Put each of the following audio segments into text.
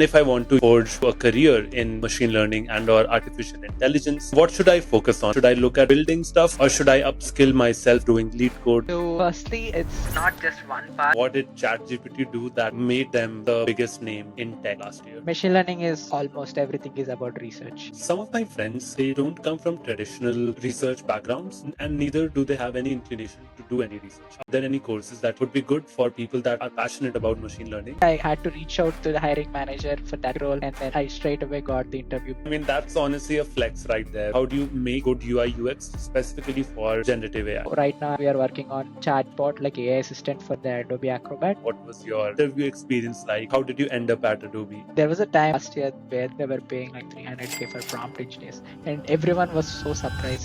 If I want to forge a career in machine learning and or artificial intelligence, what should I focus on? Should I look at building stuff or should I upskill myself doing lead code? So firstly, it's not just one part. What did ChatGPT do that made them the biggest name in tech last year? Machine learning is almost everything is about research. Some of my friends, they don't come from traditional research backgrounds and neither do they have any inclination to do any research. Are there any courses that would be good for people that are passionate about machine learning? I had to reach out to the hiring manager for that role, and then I straight away got the interview. I mean, that's honestly a flex right there. How do you make good UI UX specifically for generative AI? Right now, we are working on chatbot like AI assistant for the Adobe Acrobat. What was your interview experience like? How did you end up at Adobe? There was a time last year where they were paying like 300K for prompt engineers, and everyone was so surprised.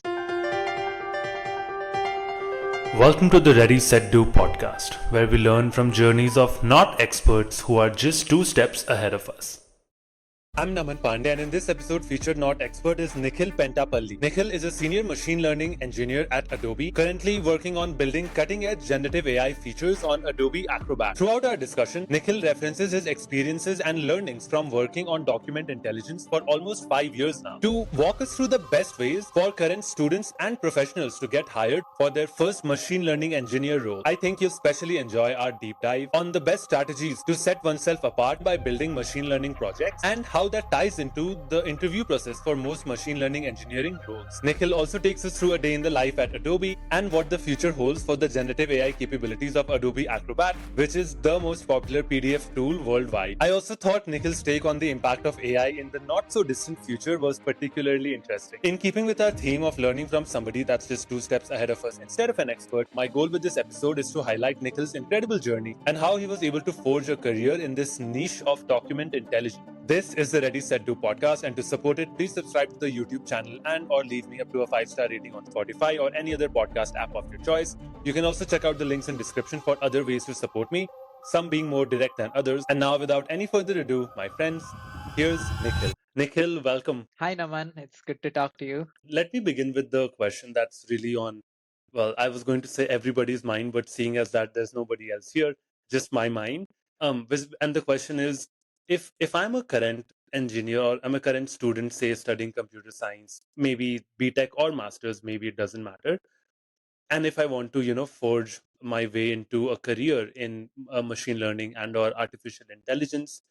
Welcome to the Ready Set Do podcast, where we learn from journeys of not experts who are just 2 steps ahead of us. I'm Naman Pandey, and in this episode, featured not expert is Nikhil Pentapalli. Nikhil is a senior machine learning engineer at Adobe, currently working on building cutting-edge generative AI features on Adobe Acrobat. Throughout our discussion, Nikhil references his experiences and learnings from working on document intelligence for almost 5 years now to walk us through the best ways for current students and professionals to get hired for their first machine learning engineer role. I think you'll especially enjoy our deep dive on the best strategies to set oneself apart by building machine learning projects and how that ties into the interview process for most machine learning engineering roles. Nikhil also takes us through a day in the life at Adobe and what the future holds for the generative AI capabilities of Adobe Acrobat, which is the most popular PDF tool worldwide. I also thought Nikhil's take on the impact of AI in the not so distant future was particularly interesting. In keeping with our theme of learning from somebody that's just 2 steps ahead of us instead of an expert, my goal with this episode is to highlight Nikhil's incredible journey and how he was able to forge a career in this niche of document intelligence. This is the Ready Set Do podcast, and to support it, please subscribe to the YouTube channel and or leave me up to a 5-star rating on Spotify or any other podcast app of your choice. You can also check out the links in description for other ways to support me, some being more direct than others. And now, without any further ado, my friends, here's Nikhil. Nikhil, welcome. Hi Naman, it's good to talk to you. Let me begin with the question that's really on, well, I was going to say everybody's mind, but seeing as that there's nobody else here, just my mind. And the question is, if I'm a current engineer or I'm a current student, say studying computer science, maybe BTech or masters, maybe it doesn't matter. And if I want to, forge my way into a career in machine learning and or artificial intelligence,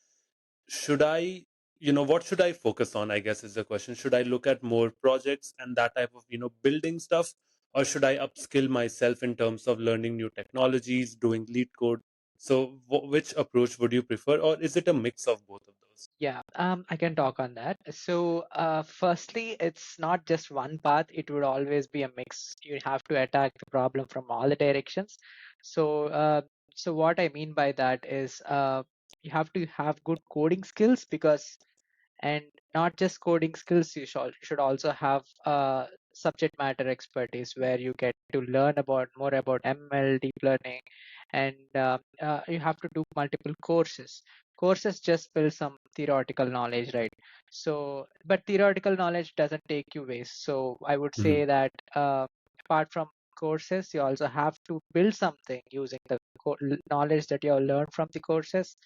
should I, what should I focus on? I guess is the question. Should I look at more projects and that type of, building stuff, or should I upskill myself in terms of learning new technologies, doing lead code? So, which approach would you prefer, or is it a mix of both of those? Yeah, I can talk on that. So, firstly, it's not just one path. It would always be a mix. You have to attack the problem from all the directions. So what I mean by that is, you have to have good coding skills and not just coding skills. You should also have subject matter expertise where you get to learn about more about ML, deep learning, and you have to do multiple courses. Courses just build some theoretical knowledge, right? So, but theoretical knowledge doesn't take you waste. So I would Mhm. say that apart from courses, you also have to build something using the knowledge that you have learned from the courses,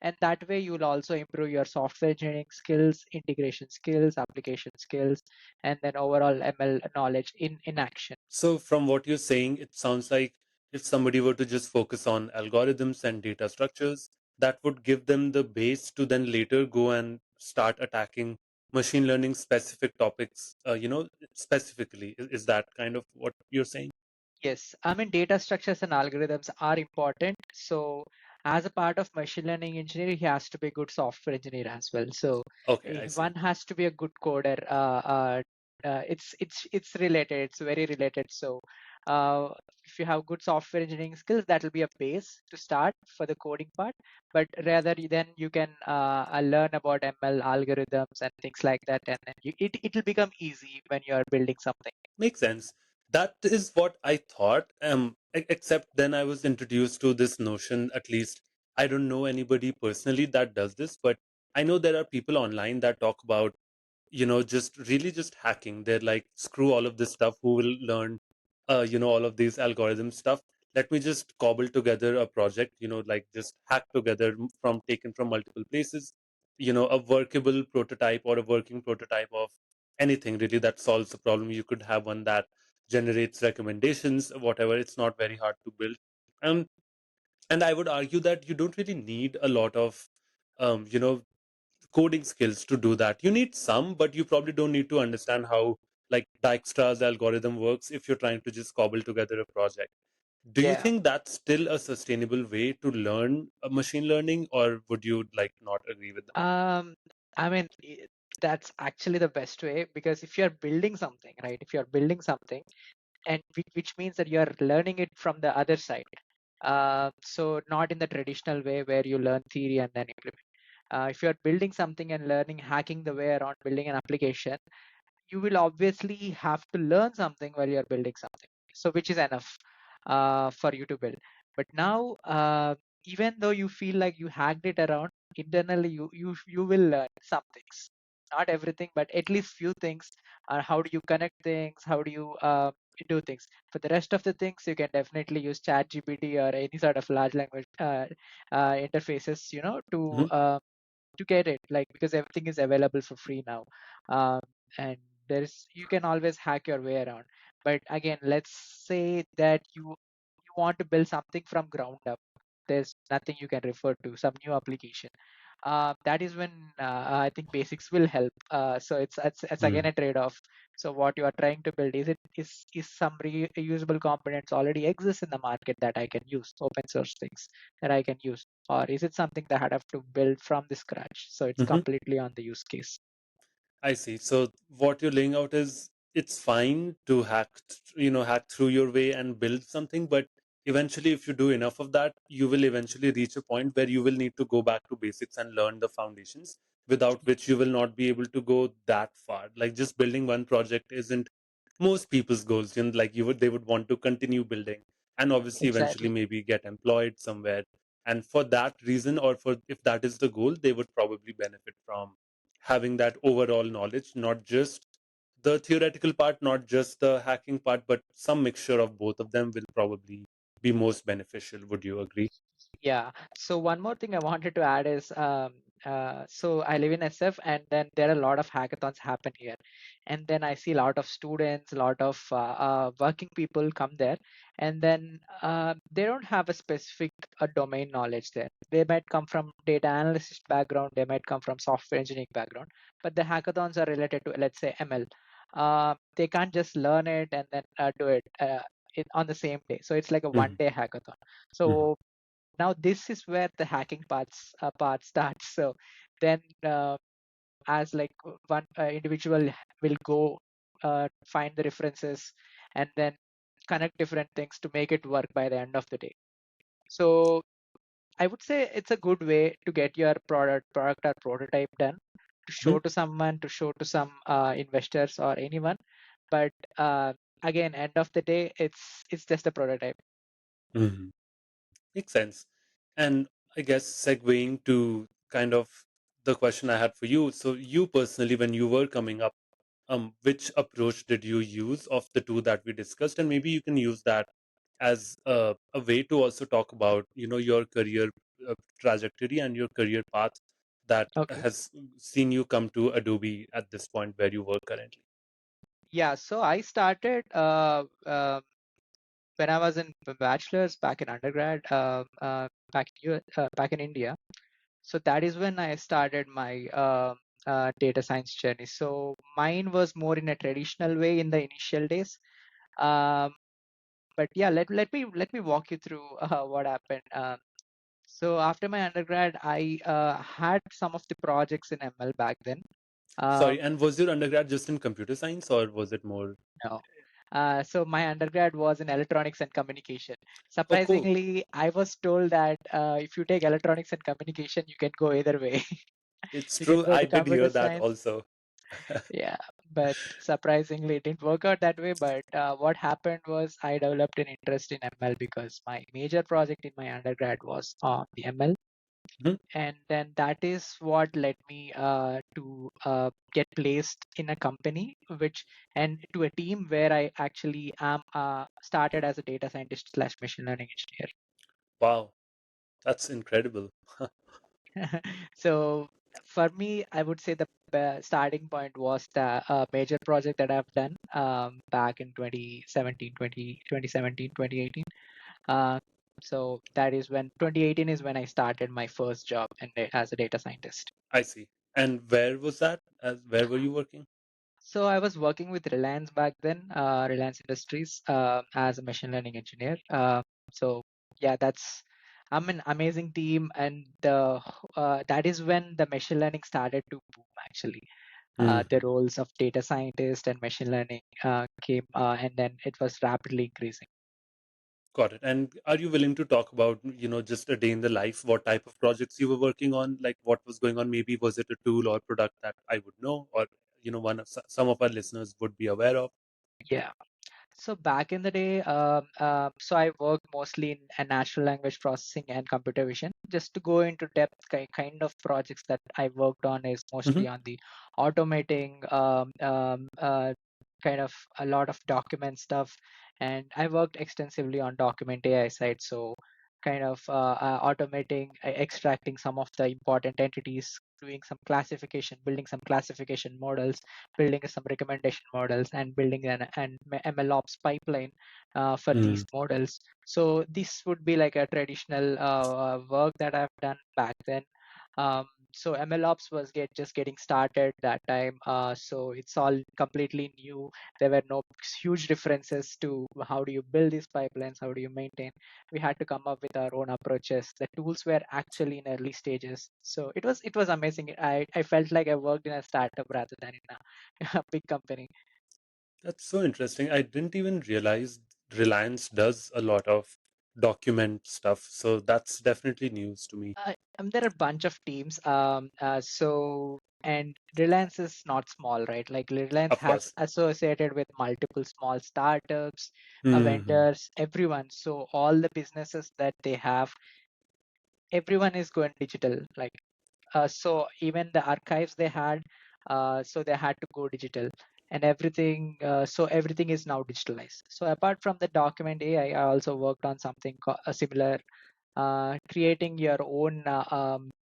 and that way you'll also improve your software engineering skills, integration skills, application skills, and then overall ML knowledge in action. So, from what you're saying, it sounds like if somebody were to just focus on algorithms and data structures, that would give them the base to then later go and start attacking machine learning specific topics, specifically. Is that kind of what you're saying? Yes, I mean data structures and algorithms are important. So as a part of machine learning engineering, he has to be a good software engineer as well. So Okay, I see. one has to be a good coder. It's related. It's very related. So uh, if you have good software engineering skills, that will be a base to start for the coding part. But rather, then you can learn about ML algorithms and things like that, and then it will become easy when you are building something. Makes sense. That is what I thought. Except then I was introduced to this notion, at least I don't know anybody personally that does this, but I know there are people online that talk about, just really just hacking. They're like, screw all of this stuff, who will learn, all of these algorithm stuff. Let me just cobble together a project, like just hack together from taken from multiple places. a workable prototype or a working prototype of anything really that solves the problem. You could have one that generates recommendations, whatever. It's not very hard to build. um and I would argue that you don't really need a lot of um you know coding skills to do that. You need some, but you probably don't need to understand how like Dijkstra's algorithm works if you're trying to just cobble together a project. Do you Yeah. think that's still a sustainable way to learn machine learning, or would you like not agree with that? Um, I mean, that's actually the best way, because if you're building something, right? If you're building something, and which means that you're learning it from the other side. So not in the traditional way where you learn theory and then implement. If you're building something and learning hacking the way around building an application, you will obviously have to learn something while you're building something. So which is enough for you to build. But now, even though you feel like you hacked it around, internally you will learn some things. Not everything, but at least few things. How do you connect things? How do you do things? For the rest of the things, you can definitely use ChatGPT or any sort of large language interfaces, Mhm. to get it, like, because everything is available for free now. um, and there's you can always hack your way around. But again, let's say that you want to build something from ground up. There's nothing you can refer to, some new application. That is when I think basics will help. So it's again Mm. a trade-off. So what you are trying to build, is some reusable components already exist in the market that I can use, open source things that I can use, or is it something that I have to build from the scratch? So it's Mhm. completely on the use case. I see. So what you're laying out is it's fine to hack through your way and build something, but eventually, if you do enough of that, you will eventually reach a point where you will need to go back to basics and learn the foundations, without which you will not be able to go that far. Like just building one project isn't most people's goals. Like they would want to continue building and obviously eventually Exactly. maybe get employed somewhere. And for that reason, or for if that is the goal, they would probably benefit from having that overall knowledge, not just the theoretical part, not just the hacking part, but some mixture of both of them will probably be most beneficial. Would you agree? Yeah. So one more thing I wanted to add is, so I live in SF, and then there are a lot of hackathons happen here, and then I see a lot of students, a lot of working people come there, and then they don't have a specific domain knowledge there. They might come from data analyst background, they might come from software engineering background, but the hackathons are related to, let's say, ML. They can't just learn it and then do it on the same day. So it's like a Mhm. one-day hackathon. Mhm. So now this is where the hacking part starts. So then, as like one individual will go find the references and then connect different things to make it work by the end of the day. So I would say it's a good way to get your product or prototype done, to show Mhm. to someone, to show to some investors or anyone. But again, end of the day, it's just a prototype. Mhm. Makes sense. And I guess segueing to kind of the question I had for you. So you personally, when you were coming up, which approach did you use of the two that we discussed? And maybe you can use that as a way to also talk about, your career trajectory and your career path that Okay. has seen you come to Adobe at this point where you work currently. Yeah. So I started when I was in bachelor's back in undergrad, back in India. So that is when I started my data science journey. So mine was more in a traditional way in the initial days. Um, but yeah, let me walk you through what happened. So after my undergrad, I had some of the projects in ML back then. Sorry, Um, and was your undergrad just in computer science or was it more? no. So my undergrad was in electronics and communication. Oh, cool. Surprisingly, I was told that if you take electronics and communication, you can go either way. It's You can true. go I to did computer hear that science. also. Yeah, but surprisingly, it didn't work out that way. But what happened was I developed an interest in ML because my major project in my undergrad was on the ML, Mhm. and then that is what led me to get placed in a company, which and to a team where I actually am started as a data scientist slash machine learning engineer. Wow, that's incredible. So For me, I would say the starting point was the major project that I've done back in 2018. Uh, so that is when 2018 is when I started my first job as a data scientist. I see. And where was that? Where were you working? So I was working with Reliance back then, Reliance Industries, as a machine learning engineer. So yeah, I'm an amazing team, and that is when the machine learning started to boom. Actually, Hmm. the roles of data scientist and machine learning came, and then it was rapidly increasing. Got it. And are you willing to talk about, just a day in the life, what type of projects you were working on, like what was going on? Maybe was it a tool or product that I would know, or some of our listeners would be aware of? Yeah. So back in the day, so I worked mostly in natural language processing and computer vision. Just to go into depth, kind of projects that I worked on is Hmm. mostly on the automating, kind of a lot of document stuff, and I worked extensively on document AI side. So kind of automating, extracting some of the important entities, doing some classification, building some classification models, building some recommendation models, and building an MLOps pipeline for these Mm. models. So this would be like a traditional work that I've done back then. So MLOps was just getting started that time. So it's all completely new. There were no huge differences to how do you build these pipelines, how do you maintain. We had to come up with our own approaches. The tools were actually in early stages, so it was amazing. I felt like I worked in a startup rather than in a big company. That's so interesting. I didn't even realize Reliance does a lot of document stuff. So that's definitely news to me. There are a bunch of teams. And Reliance is not small, right? Like Reliance Of has course. associated with multiple small startups, Hmm. vendors, everyone. So all the businesses that they have, everyone is going digital. Like so even the archives they had, so they had to go digital, and everything. So everything is now digitalized. So apart from the document AI, I also worked on something similar, creating your own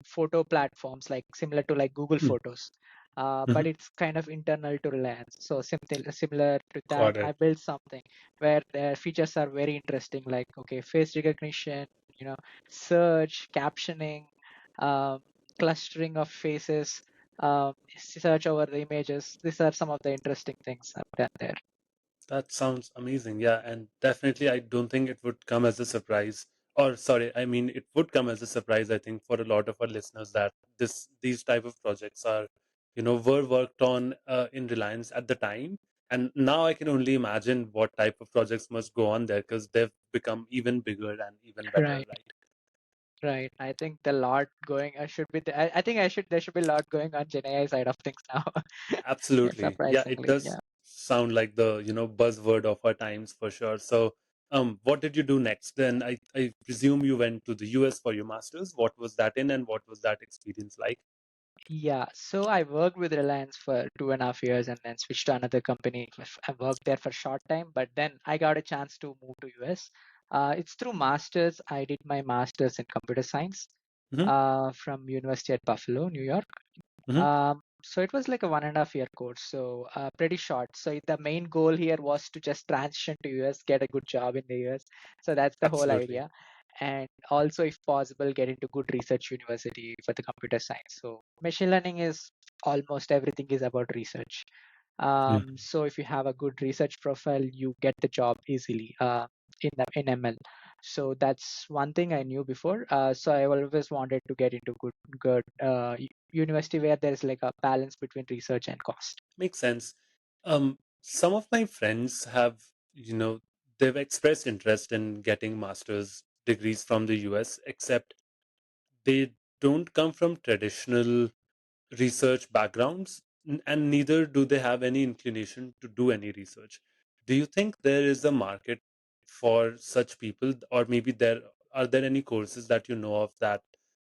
photo platforms, like similar to like Google Hmm. Photos, but Hmm. it's kind of internal to Reliance. So similar to that, Got I it. built something where the features are very interesting, like okay, face recognition, you know, search, captioning, um, clustering of faces, search over the images. These are some of the interesting things I've done there. That sounds amazing. Yeah, and definitely I don't think it would come as a surprise. Or sorry, I mean it would come as a surprise, I think, for a lot of our listeners that these type of projects are, were worked on in Reliance at the time. And now I can only imagine what type of projects must go on there because they've become even bigger and even better, Right. right? Right. I think the lot going should be I think I should there should be a lot going on GenAI side of things now. Yeah, Absolutely. Yeah, it surprisingly. does Yeah. sound like the, buzzword of our times for sure. So, what did you do next? Then I presume you went to the US for your master's. What was that in and what was that experience like? Yeah. So I worked with Reliance for 2.5 years and then switched to another company. I worked there for a short time, but then I got a chance to move to US. It's through masters. I did my masters in computer science Hmm. from University at Buffalo, New York. Hmm. So it was like a 1.5 year course, so pretty short. So the main goal here was to just transition to US, get a good job in the US. So that's the whole Absolutely. idea. And also, if possible, get into good research university for the computer science. So machine learning is almost everything is about research. Mhm. So if you have a good research profile, you get the job easily in ML. So that's one thing I knew before. So I always wanted to get into good university where there's like a balance between research and cost. Makes sense. Some of my friends have, they've expressed interest in getting master's degrees from the US, except they don't come from traditional research backgrounds, and neither do they have any inclination to do any research. Do you think there is a market for such people, or maybe there any courses that you know of that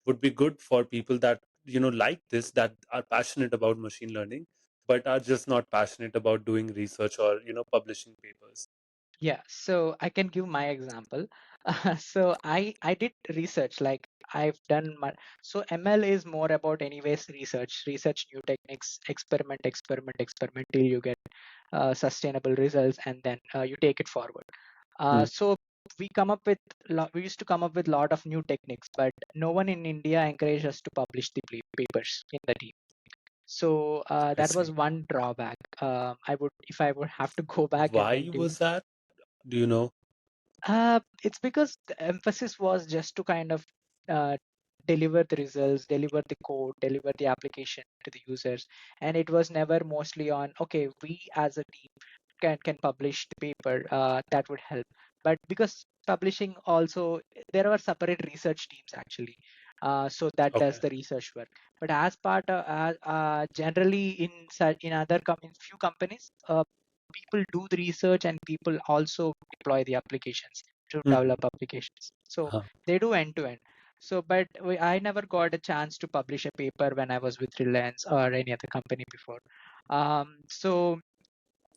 would be good for people that like this, that are passionate about machine learning, but are just not passionate about doing research or publishing papers? Yeah, so I can give my example. So I did research, like I've done my, so ML is more about anyways research new techniques, experiment till you get sustainable results, and then you take it forward. Mm. So we used to come up with lot of new techniques, but no one in India encouraged us to publish the papers in the team. So I that was see. one drawback. If I would have to go back and Why maintain. was that? Do you know? It's because the emphasis was just to kind of uh, deliver the results, deliver the code, deliver the application to the users, and it was never mostly on, okay, we as a team can publish the paper, that would help. But because publishing also, there are separate research teams actually, so that does Okay. the research work. But as part of generally in in few companies, people do the research and people also deploy the applications to Hmm. develop applications. So Huh. they do end to end. So, but I never got a chance to publish a paper when I was with Reliance or any other company before. So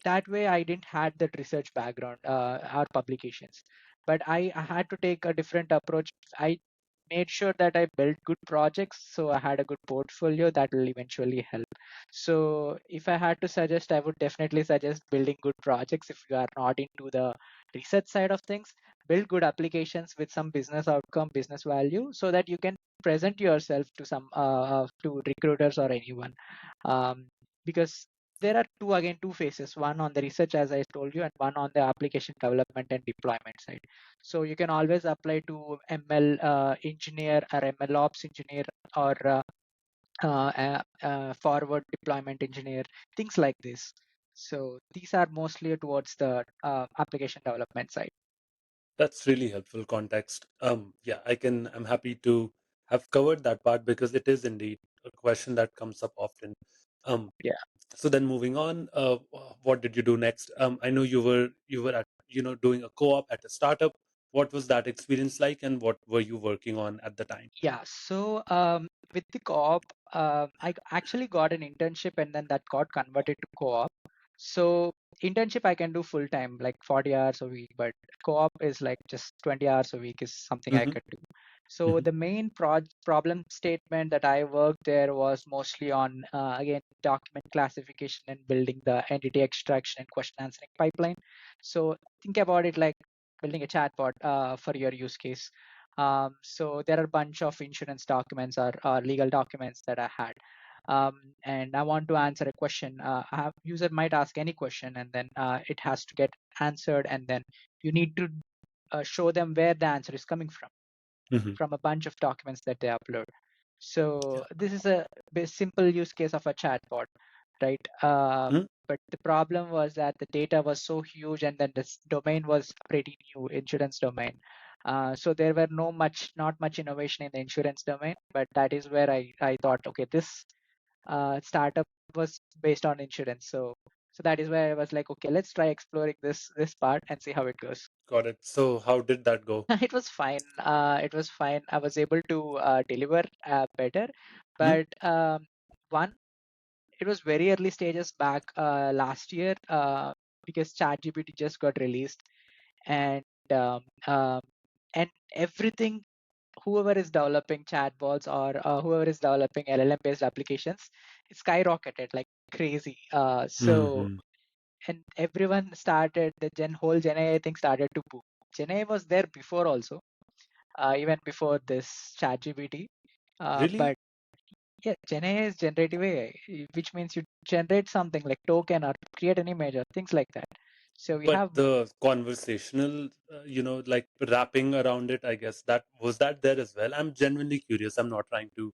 that way I didn't had that research background or publications, but I had to take a different approach. I made sure that I built good projects, so I had a good portfolio that will eventually help. So if I had to suggest, I would definitely suggest building good projects. If you are not into the research side of things, build good applications with some business outcome, business value, so that you can present yourself to some to recruiters or anyone. Because there are two phases, one on the research as I told you, and one on the application development and deployment side. So you can always apply to ML engineer or ML ops engineer, or forward deployment engineer, things like this. So these are mostly towards the application development side. That's really helpful context. Yeah, I'm happy to have covered that part because it is indeed a question that comes up often. Um, Yeah. so then moving on, what did you do next? I know you were at, doing a co-op at a startup. What was that experience like, and what were you working on at the time? Yeah, so with the co-op, actually got an internship and then that got converted to co-op. So internship I can do full time, like 40 hours a week, but co-op is like just 20 hours a week is something I Hmm. could do. So Hmm. the main problem statement that I worked there was mostly on, again, document classification and building the entity extraction and question answering pipeline. So think about it like building a chatbot for your use case. So there are a bunch of insurance documents or legal documents that I had. And I want to answer a question. User might ask any question, and then it has to get answered, and then you need to show them where the answer is coming Hmm. from a bunch of documents that they upload. So Yeah. this is a simple use case of a chatbot, right? Mhm. But the problem was that the data was so huge, and then this domain was pretty new, insurance domain. So there were not much innovation in the insurance domain. But that is where I thought, okay, this startup was based on insurance. So that is where I was like, okay, let's try exploring this part and see how it goes. Got it. So how did that go? It was fine. It was fine. I was able to deliver better, Mhm. but one, it was very early stages back last year, because ChatGPT just got released, and um, um, and everything, whoever is developing chatbots or whoever is developing LLM-based applications, it skyrocketed like crazy. So Mhm. and everyone started the whole Gen AI thing started to boom. Gen AI was there before also, even before this ChatGPT. Really? But yeah, Gen AI is generative AI, which means you generate something like token or create an image or things like that. So we But have, the conversational, like wrapping around it, I guess that was that there as well. I'm genuinely curious. I'm not trying to,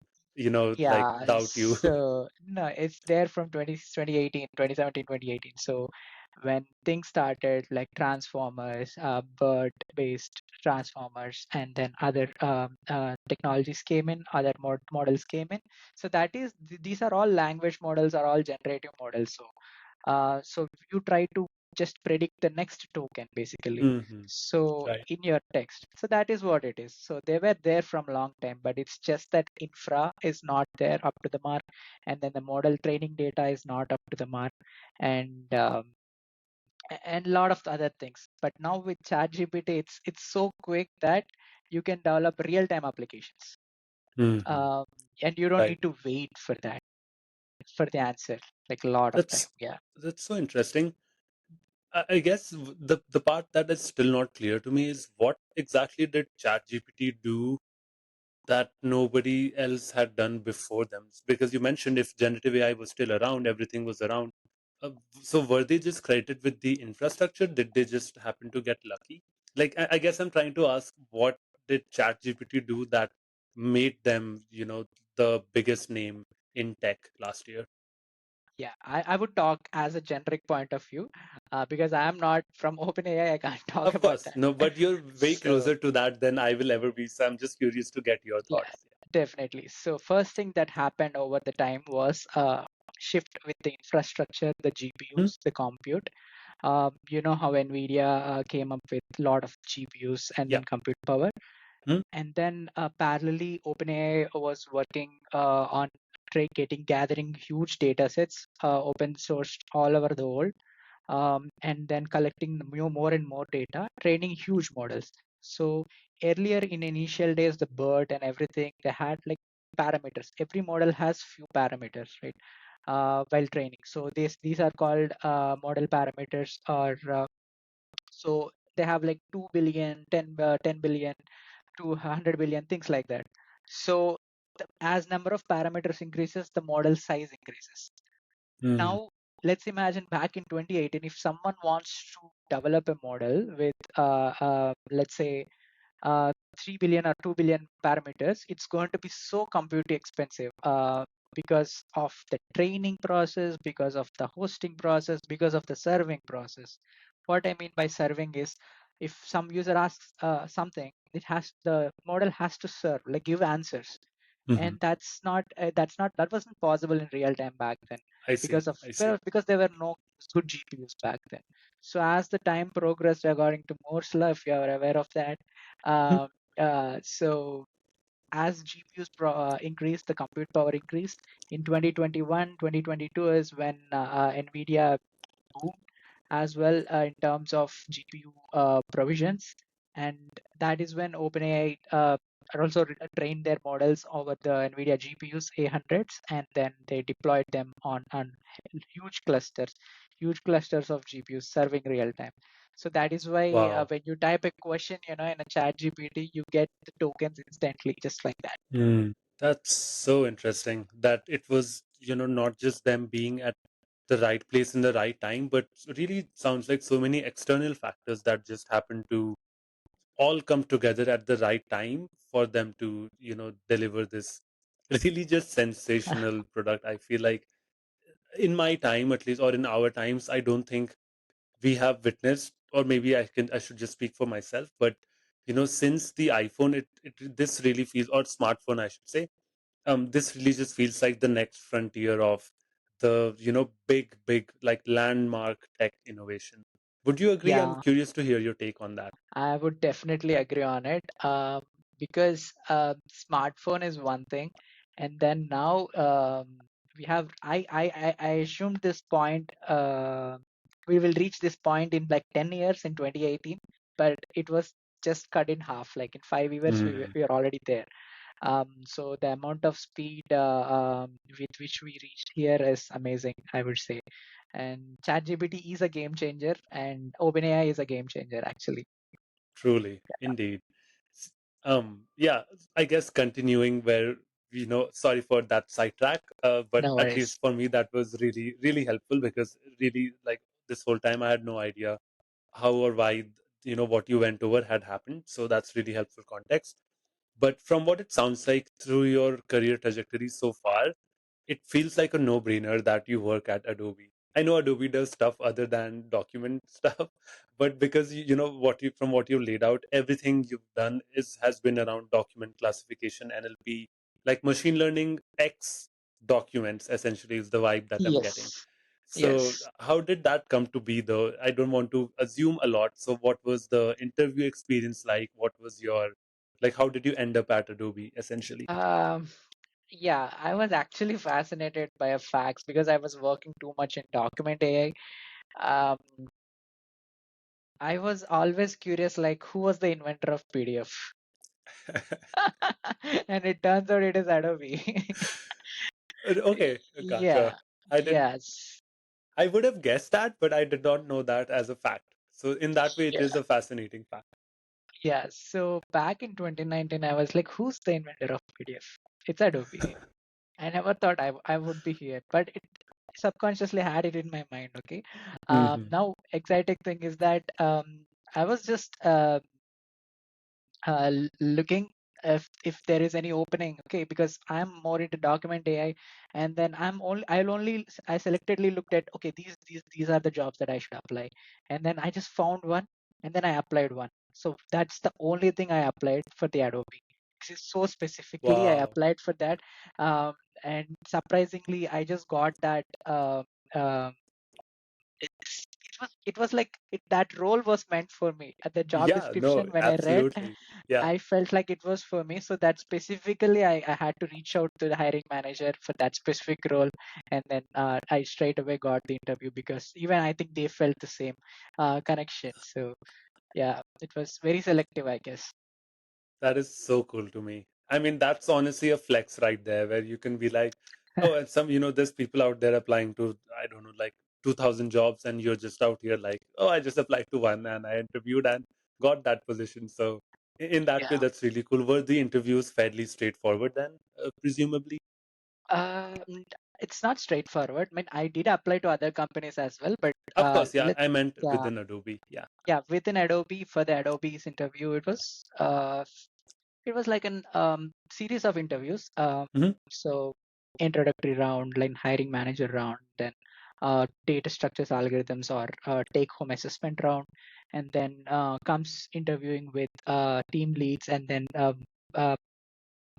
like yeah, doubt you. so no, it's there from 2018, 2017, 2018. So when things started like transformers, bird-based transformers, and then other technologies came in, other models came in. So that is, these are all language models, are all generative models. So you try to just predict the next token basically. Hmm. So Right. in your text, so that is what it is. So they were there from long time, but it's just that infra is not there up to the mark, and then the model training data is not up to the mark, and and a lot of other things. But now with ChatGPT, it's so quick that you can develop real-time applications, Hmm. um, and you don't Right. need to wait for that for the answer like a lot of time. That's Yeah, that's so interesting. I guess the part that is still not clear to me is what exactly did ChatGPT do that nobody else had done before them? Because you mentioned if generative AI was still around, everything was around. Uh, so were they just credited with the infrastructure? Did they just happen to get lucky? Like I guess I'm trying to ask, what did ChatGPT do that made them, the biggest name in tech last year? yeah. I would talk as a generic point of view, because I am not from OpenAI. I can't talk Of about course, that. no, but you're way So closer to that than I will ever be. So I'm just curious to get your yeah, thoughts. definitely. So first thing that happened over the time was shift with the infrastructure, the Hmm? GPUs, the compute. You know how NVIDIA came up with a lot of GPUs and Yeah. then compute power. Hmm? And then parallelly, OpenAI was working on gathering huge data sets, open sourced all over the world, and then collecting more and more data, training huge models. So earlier in initial days, the BERT and everything, they had like parameters. Every model has few parameters, right? While training. So these are called model parameters, or so they have like 2 billion, 10 billion, 200 billion, things like that. So as number of parameters increases, the model size increases. Hmm. Now let's imagine back in 2018, if someone wants to develop a model with let's say 3 billion or 2 billion parameters, it's going to be so compute expensive, because of the training process, because of the hosting process, because of the serving process. What I mean by serving is, if some user asks something, the model has to serve, like give answers, Hmm. and that wasn't possible in real time back then, I see. because of I see. well, because there were no good GPUs back then. So as the time progressed, according to Moore's law, if you are aware of that, Hmm? um, so as GPUs increased, the compute power increased. In 2021, 2022 is when NVIDIA boomed as well in terms of GPU provisions, and that is when OpenAI also trained their models over the NVIDIA GPUs A100s, and then they deployed them on huge clusters, huge clusters of GPUs serving real time. So that is why Wow. when you type a question, in a chat GPT, you get the tokens instantly, just like that. Hmm. That's so interesting that it was, not just them being at the right place in the right time, but really sounds like so many external factors that just happen to all come together at the right time for them to, deliver this really just sensational product. I feel like in my time, at least, or in our times, I don't think we have witnessed, or maybe I should just speak for myself, but since the iPhone, this really feels, or smartphone I should say, this really just feels like the next frontier of the big like landmark tech innovation. Would you agree? I'm Yeah, curious to hear your take on that. I would definitely agree on it, because smartphone is one thing, and then now we have. I assumed this point. We will reach this point in like 10 years in 2018, but it was just cut in half. Like in 5 years, Hmm. we are already there. So the amount of speed with which we reached here is amazing, I would say. And ChatGPT is a game changer, and OpenAI is a game changer, actually. Truly, indeed. S- yeah, I guess continuing where, sorry for that sidetrack, but No at worries. least for me, that was really, really helpful because really, like, this whole time I had no idea how or why, what you went over had happened. So that's really helpful context. But from what it sounds like through your career trajectory so far, it feels like a no-brainer that you work at Adobe. I know Adobe does stuff other than document stuff, but because what you from what you laid out, everything you've done has been around document classification, NLP, like machine learning X documents essentially is the vibe that I'm getting. Yes. So Yes. how did that come to be though? I don't want to assume a lot. So what was the interview experience like? What was your like how did you end up at Adobe essentially? Um, yeah, I was actually fascinated by a facts because I was working too much in document AI. Um, I was always curious, like who was the inventor of PDF? And it turns out it is Adobe. Okay, gotcha. Yeah, I didn't. yes, I would have guessed that, but I did not know that as a fact. So in that way, it yeah, is a fascinating fact. yeah. So back in 2019, I was like, who's the inventor of PDF? It's Adobe. I never thought I would be here, but it subconsciously had it in my mind. Okay. Hmm. Now, exciting thing is that I was just looking if there is any opening. Okay, because I'm more into document AI, and then I selectively looked at, okay, these are the jobs that I should apply, and then I just found one, and then I applied one. So that's the only thing I applied for the Adobe. So specifically, I Wow. applied for that, um, and surprisingly, I just got that. Um it was like that role was meant for me. At the job Yeah, no, description, when I read, absolutely. Yeah, I felt like it was for me. So that specifically, I had to reach out to the hiring manager for that specific role, and then I straight away got the interview because even I think they felt the same connection. So yeah, it was very selective, I guess. that is so cool to me. I mean, that's honestly a flex right there where you can be like, oh, and there's people out there applying to, I don't know, like 2000 jobs, and you're just out here like, oh, I just applied to one and I interviewed and got that position. So in that way, Yeah. that's really cool. Were the interviews fairly straightforward then, presumably? Um, it's not straightforward. I mean, I did apply to other companies as well, but Of course, yeah, let I meant yeah, within Adobe. Yeah. yeah, within Adobe for the Adobe's interview, it was like an series of interviews. Hmm. So introductory round, like hiring manager round, then data structures, algorithms, or take home assessment round, and then comes interviewing with team leads, and then uh,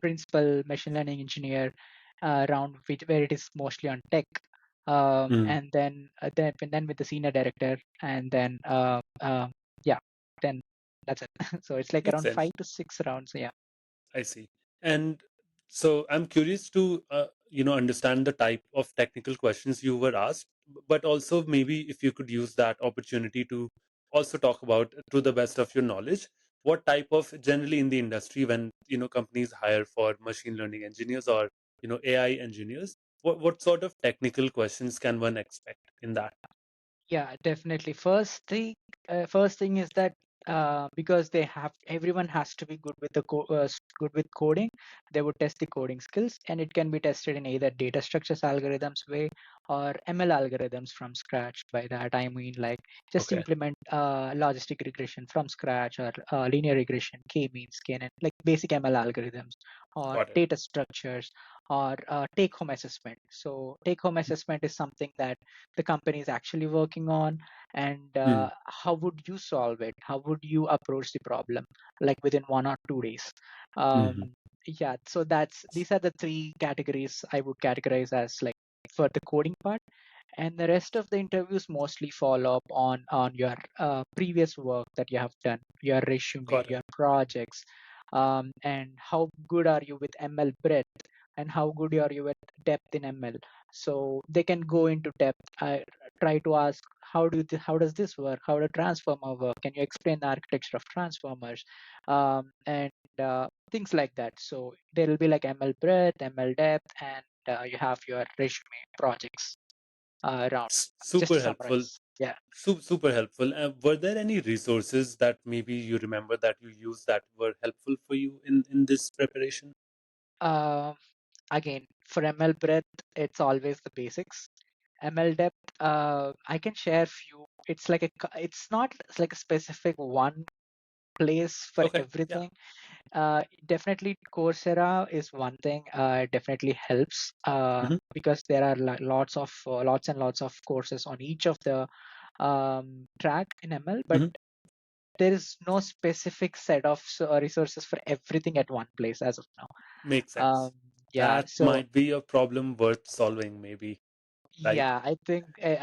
principal machine learning engineer round, where it is mostly on tech. Mm. And then with the senior director, and then yeah, then that's it. So it's like Makes around sense. 5 to 6 rounds. Yeah. I see. And so I'm curious to understand the type of technical questions you were asked, but also maybe if you could use that opportunity to also talk about, to the best of your knowledge, what type of, generally in the industry, when companies hire for machine learning engineers or AI engineers, what sort of technical questions can one expect in that? Yeah, definitely. First thing is that because everyone has to be good with good with coding, they would test the coding skills, and it can be tested in either data structures algorithms way or ML algorithms from scratch. By that I mean like just Okay, implement logistic regression from scratch, or linear regression, k-means, knn, like basic ML algorithms, or got it. data structures, or take-home assessment. So take-home assessment is something that the company is actually working on, and Mm. how would you solve it, how would you approach the problem, like within 1 or 2 days. Hmm. Yeah, so that's these are the three categories I would categorize as like for the coding part. And the rest of the interviews mostly follow up on your previous work that you have done, your resume, Got it. your projects, and how good are you with ML breadth, and how good are you with depth in ML. So they can go into depth. I try to ask, how does this work, how does transformer work, can you explain the architecture of transformers, and things like that. So there will be like ML breadth, ML depth, and you have your resume, projects around, just Super to helpful. summarize. Yeah. Super helpful. Were there any resources that maybe you remember that you used that were helpful for you in this preparation? uh, Again, for ML breadth, it's always the basics. ML depth, I can share few. It's like it's not like a specific one place for Okay, yeah. everything. Definitely Coursera is one thing. It definitely helps Hmm. because there are lots and lots of courses on each of the track in ML, but Hmm. there is no specific set of resources for everything at one place as of now. Makes sense. Um, yeah, That so might be a problem worth solving, maybe, right? yeah, I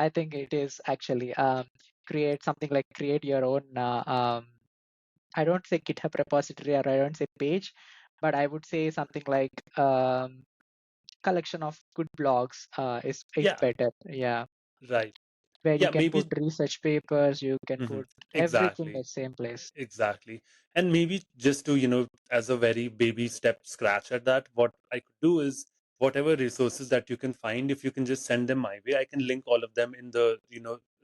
think it is actually create your own. I don't say GitHub repository, or I don't say page, but I would say something like collection of good blogs is Yeah, better. Yeah. right. where you Yeah, can put maybe. research papers, you can Mhm. put everything Exactly. at same place. Exactly. And maybe just to, as a very baby step scratch at that, what I could do is whatever resources that you can find, if you can just send them my way, I can link all of them in the,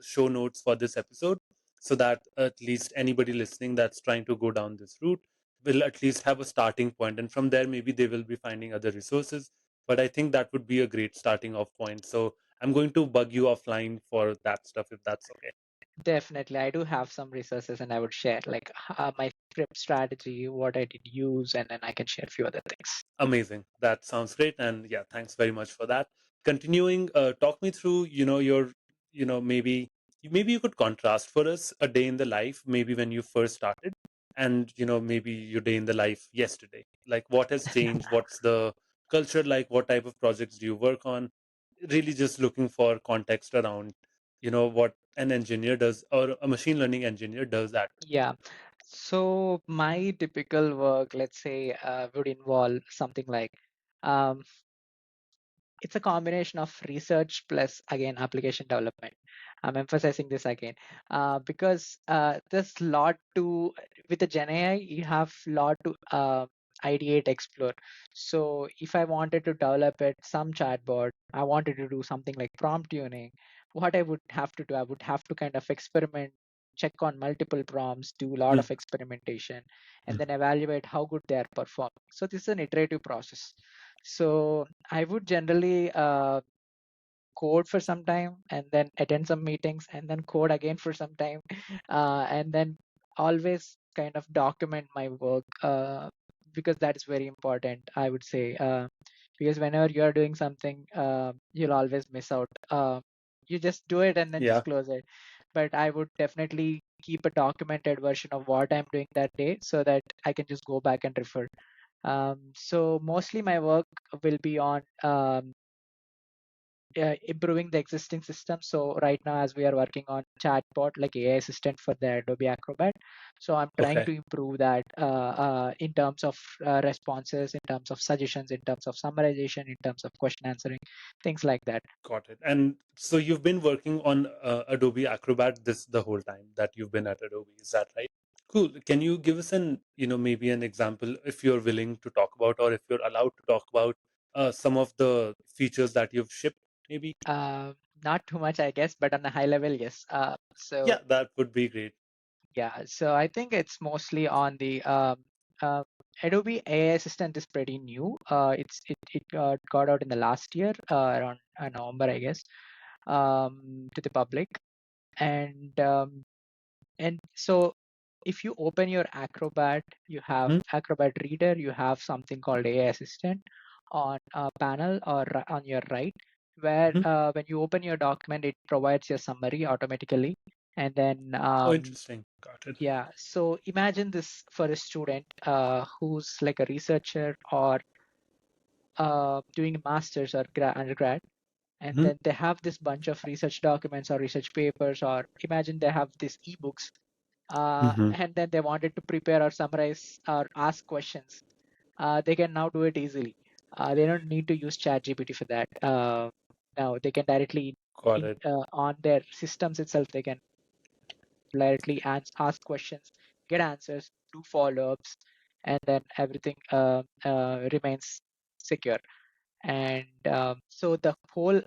show notes for this episode so that at least anybody listening that's trying to go down this route will at least have a starting point. And from there, maybe they will be finding other resources. But I think that would be a great starting off point. So I'm going to bug you offline for that stuff if that's okay. Definitely, I do have some resources, and I would share like my prep strategy, what I did use, and then I can share a few other things. Amazing. That sounds great. And yeah, thanks very much for that. Continuing, talk me through, your, maybe you could contrast for us a day in the life, maybe when you first started, and maybe your day in the life yesterday. Like what has changed? What's the culture like? What type of projects do you work on? Really just looking for context around, what an engineer does or a machine learning engineer does at. Yeah. So my typical work, let's say, would involve something like um, it's a combination of research plus again application development. I'm emphasizing this again because there's lot to with the Gen AI. You have lot to ideate, explore. So if I wanted to develop it, some chatbot, I wanted to do something like prompt tuning. What I would have to do, I would have to kind of experiment, check on multiple prompts, do a lot Mm, of experimentation, and mm, then evaluate how good they are performing. So this is an iterative process. So I would generally code for some time and then attend some meetings and then code again for some time and then always kind of document my work because that is very important, I would say. Because whenever you are doing something, you'll always miss out. You just do it and then just yeah, close it. But I would definitely keep a documented version of what I'm doing that day so that I can just go back and refer. So mostly my work will be on improving the existing system. So right now, as we are working on chatbot like AI assistant for the Adobe Acrobat, so I'm trying okay. to improve that in terms of responses, in terms of suggestions, in terms of summarization, in terms of question answering, things like that. Got it. And so you've been working on Adobe Acrobat this the whole time that you've been at Adobe, is that right? Cool. Can you give us maybe an example if you're willing to talk about or if you're allowed to talk about some of the features that you've shipped, maybe? Uh, Not too much, I guess, but on a high level, yes. Yeah, that would be great. Yeah, so I think it's mostly on the uh, Adobe AI Assistant is pretty new. It got out in the last year, around November, I guess, to the public. And so if you open your Acrobat, you have Mhm, Acrobat Reader, you have something called AI Assistant on a panel or on your right, where mhm. when you open your document, it provides your summary automatically. And then Oh, interesting. Got it. yeah, so imagine this for a student who's like a researcher or doing a master's or undergrad, and Mhm, then they have this bunch of research documents or research papers, or imagine they have these ebooks, mhm. and then they wanted to prepare or summarize or ask questions. They can now do it easily. They don't need to use ChatGPT for that. Now they can directly Got it. on their systems itself, they can directly ask questions, get answers, do follow-ups, and then everything remains secure. And so the whole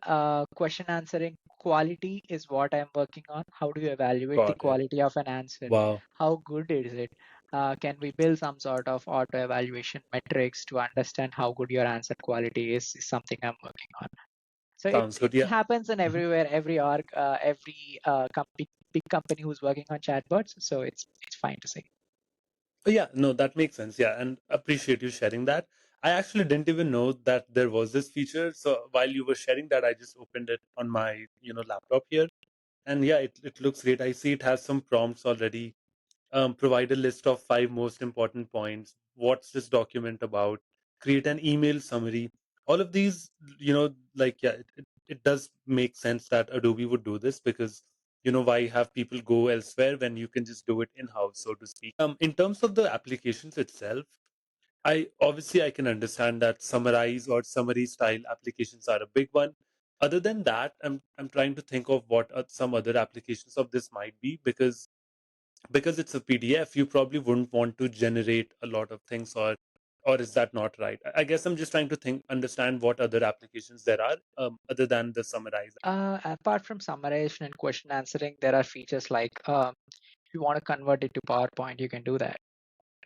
question answering quality is what I'm working on. How do you evaluate the Got it. quality of an answer? Wow. How good is it? Can we build some sort of auto evaluation metrics to understand how good your answer quality is something I'm working on. So Sounds it good. Yeah. happens in Mhm. everywhere, every org, every big company who's working on chatbots. So it's fine to say. Oh, yeah, no, that makes sense. Yeah, and appreciate you sharing that. I actually didn't even know that there was this feature. So while you were sharing that, I just opened it on my, laptop here. And yeah, it looks great. I see it has some prompts already. Provide a list of 5 most important points. What's this document about? Create an email summary. All of these, like, yeah, it does make sense that Adobe would do this because, why have people go elsewhere when you can just do it in house, so to speak. In terms of the applications itself, I can understand that summarize or summary style applications are a big one. Other than that, I'm trying to think of what some other applications of this might be, because it's a PDF, you probably wouldn't want to generate a lot of things, or is that not right? I guess I'm just trying to understand what other applications there are, other than the summarize. Apart from summarization and question answering, there are features like if you want to convert it to PowerPoint, you can do that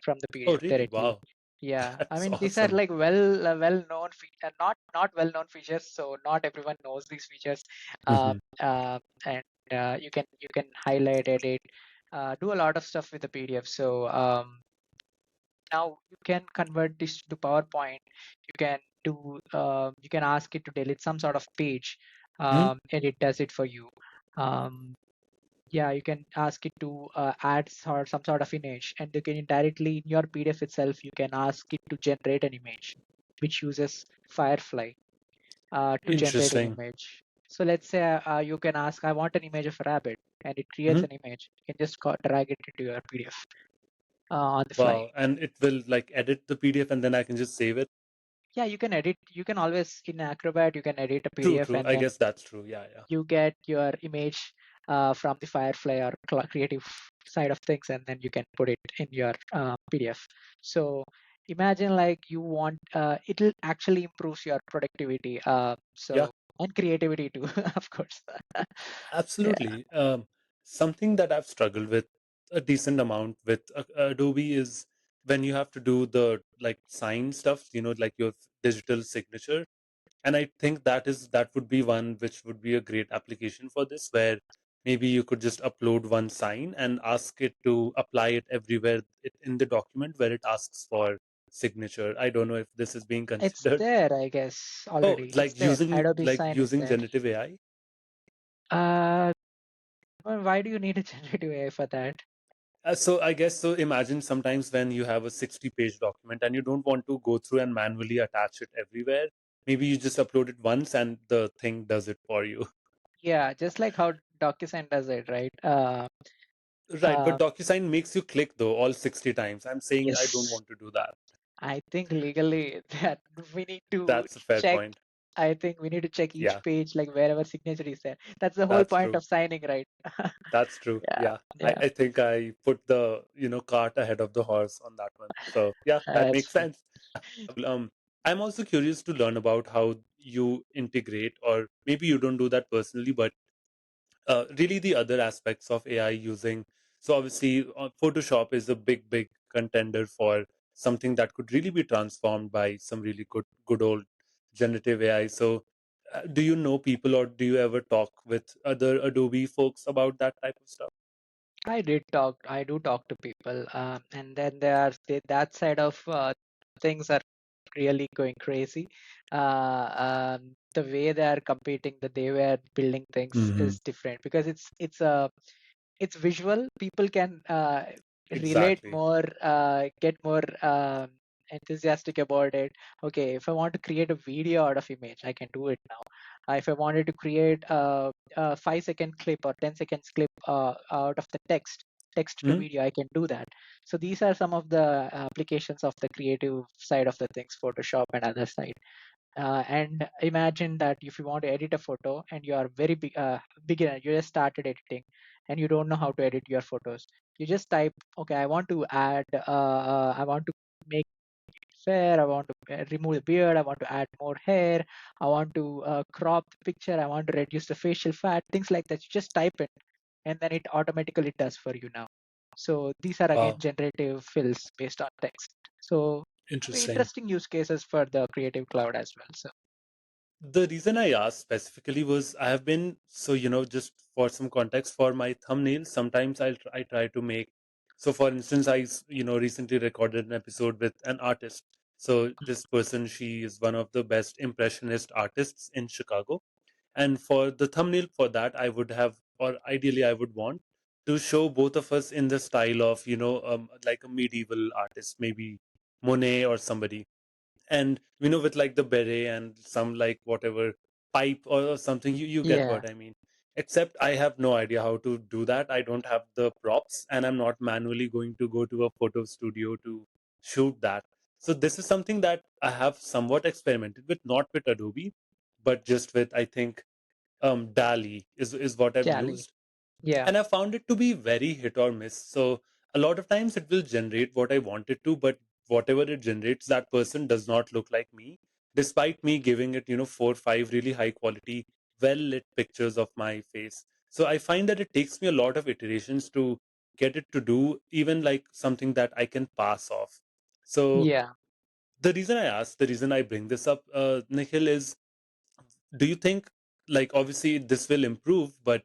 from the Oh, PDF really? directly. Wow, Yeah, I that's mean these are awesome. like well known not well known features, so not everyone knows these features. Uh, Hmm. and you can highlight, edit, do a lot of stuff with the PDF. So now you can convert this to PowerPoint. You can you can ask it to delete some sort of page, Hmm. and it does it for you. Um, yeah, you can ask it to add some sort of image, and you can directly in your PDF itself, you can ask it to generate an image, which uses Firefly to generate an Interesting. image. So let's say you can ask, I want an image of a rabbit, and it creates Hmm. an image. You can just drag it into your PDF on the fly. Wow, and it will like edit the PDF, and then I can just save it. Yeah, you can edit. You can always in Acrobat, you can edit a True, PDF, true. and I then guess that's true. Yeah, yeah. you get your image from the Firefly or creative side of things, and then you can put it in your PDF. So imagine like you want it'll actually improves your productivity. Yeah, And creativity too, of course. Yeah, absolutely. Something that I've struggled with a decent amount with Adobe is when you have to do the like sign stuff, like your digital signature. And I think that would be one which would be a great application for this, where maybe you could just upload one sign and ask it to apply it everywhere in the document where it asks for signature. I don't know if this is being it's considered. there, I guess Oh, already. It's there. Adobe like Sign is using there. generative AI. Uh, well, why do you need a generative AI for that? So I guess so. Imagine sometimes when you have a 60-page document and you don't want to go through and manually attach it everywhere. Maybe you just upload it once and the thing does it for you. Yeah, just like how DocuSign does it, right? Right, but Uh, DocuSign makes you click though all 60 times. I'm saying I don't yes. want to do that. I think legally that we need to That's a fair check. point. I think we need to check each Yeah, page, like wherever signature is there. That's the whole that's point true. of signing, right? That's true. Yeah, Yeah. yeah, I think I put the, cart ahead of the horse on that one. So yeah, that that's makes true. sense. Um, I'm also curious to learn about how you integrate, or maybe you don't do that personally, but really the other aspects of AI using. So obviously, Photoshop is a big contender for something that could really be transformed by some really good old generative AI. So, do you know people, or do you ever talk with other Adobe folks about that type of stuff? I do talk to people, and then that side of things are really going crazy. The way they are competing, the they were building things Hmm. is different because it's visual. People can relate Exactly. more, get more enthusiastic about it. Okay, if I want to create a video out of image, I can do it now. If I wanted to create a 5 second clip or 10 seconds clip out of the text to Hmm. video, I can do that. So these are some of the applications of the creative side of the things, Photoshop and other side. And imagine that if you want to edit a photo and you are very beginner, you just started editing and you don't know how to edit your photos, you just type, okay, I want to add, I want to make it fair, I want to remove the beard, I want to add more hair, I want to crop the picture, I want to reduce the facial fat, things like that. You just type it and then it automatically does for you now. So these are again Wow, generative fills based on text. So interesting. interesting use cases for the creative cloud as well. So The reason I asked specifically was I have been, so just for some context for my thumbnails, sometimes I try to make. So for instance, recently recorded an episode with an artist. So this person, she is one of the best impressionist artists in Chicago. And for the thumbnail for that, I would have, or ideally I would want to show both of us in the style of, like a medieval artist, maybe Monet or somebody, and with like the beret and some like whatever pipe or something. You get yeah. what I mean. Except I have no idea how to do that. I don't have the props, and I'm not manually going to go to a photo studio to shoot that. So this is something that I have somewhat experimented with, not with Adobe, but just with, I think, DALI is what I've Jolly. used, Yeah. and I found it to be very hit or miss. So a lot of times it will generate what I want it to, but whatever it generates, that person does not look like me, despite me giving it, 4 5 really high quality, well lit pictures of my face. So I find that it takes me a lot of iterations to get it to do even like something that I can pass off. So Yeah. the reason I bring this up, Nikhil, is, do you think, like, obviously this will improve, but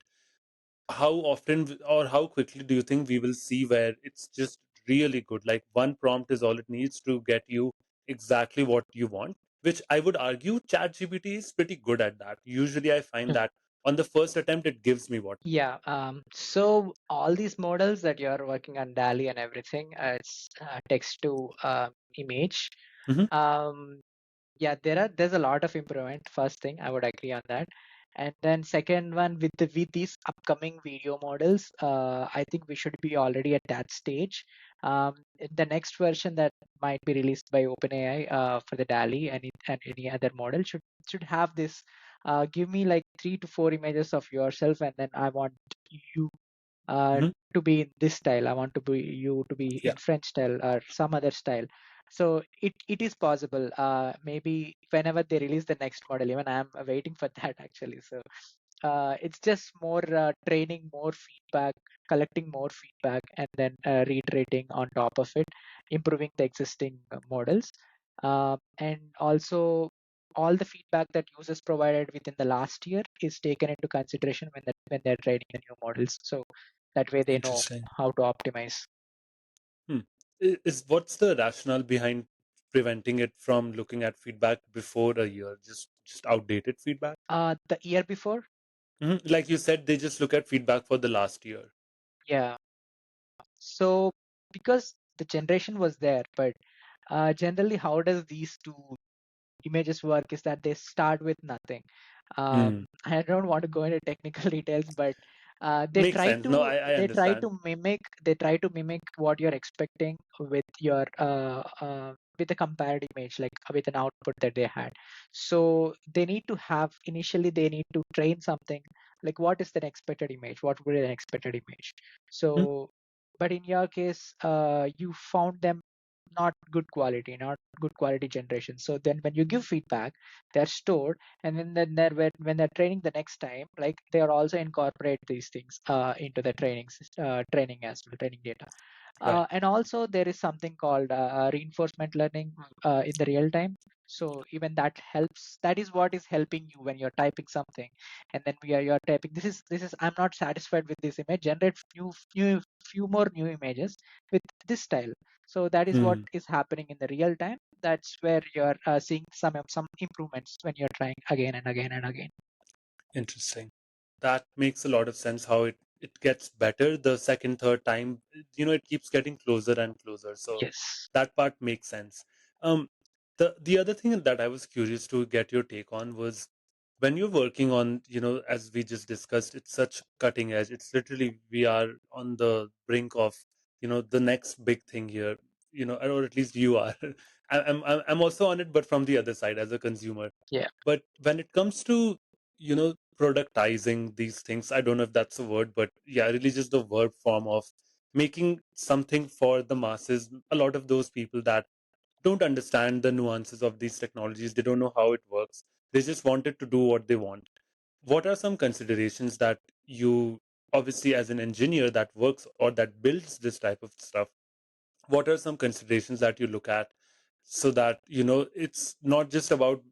how often or how quickly do you think we will see where it's just really good? Like one prompt is all it needs to get you exactly what you want, which I would argue ChatGPT is pretty good at that. Usually I find that on the first attempt it gives me what I want. Yeah. So all these models that you're working on, DALI and everything, it's text to image. Hmm. Um, yeah, there's a lot of improvement. First thing, I would agree on that. And then second one, with these upcoming video models, I think we should be already at that stage. The next version that might be released by OpenAI for the DALI and any other model should have this. Give me like 3 to 4 images of yourself, and then I want you uh, Hmm. to be in this style. I want to be you to be Yeah. in French style or some other style. So it is possible. Maybe whenever they release the next model, even I'm waiting for that actually. So it's just more training, more feedback, collecting more feedback, and then reiterating on top of it, improving the existing models, and also all the feedback that users provided within the last year is taken into consideration when they're training the new models. So that way they know Interesting. how to optimize. Hmm. Is what's the rationale behind preventing it from looking at feedback before a year? Just outdated feedback? The year before, Like you said, they just look at feedback for the last year. yeah. So because the generation was there, but generally, how does these two images work is that they start with nothing. Hmm. I don't want to go into technical details, but they Makes try sense. No, to I they try understand. to mimic they try to mimic what you're expecting with a compared image, like with an output that they had. So they need to have initially they need to train something like what is the expected image, what would be an expected image. Hmm. So, but in your case, you found them not good quality generation. So then when you give feedback, they're stored, and when they're training the next time, like they are also incorporate these things into the training as well, training data. Right. And also there is something called reinforcement learning in the real time. So even that helps. That is what is helping you when you're typing something, and then you're typing. This is I'm not satisfied with this image. Generate few more new images with this style. So that is what Hmm. is happening in the real time. That's where you're seeing some improvements when you're trying again and again and again. Interesting. That makes a lot of sense how it gets better the second, third time. It keeps getting closer and closer. So Yes. that part makes sense. Um, the other thing that I was curious to get your take on was when you're working on, as we just discussed, it's such cutting edge. It's literally we are on the brink of, the next big thing here. Or at least you are. I'm also on it, but from the other side as a consumer. Yeah. But when it comes to, productizing these things, I don't know if that's a word, but yeah, really just the verb form of making something for the masses. A lot of those people that don't understand the nuances of these technologies, they don't know how it works. They just wanted to do what they want. What are some considerations that you, obviously, as an engineer that works or that builds this type of stuff, what are some considerations that you look at so that it's not just about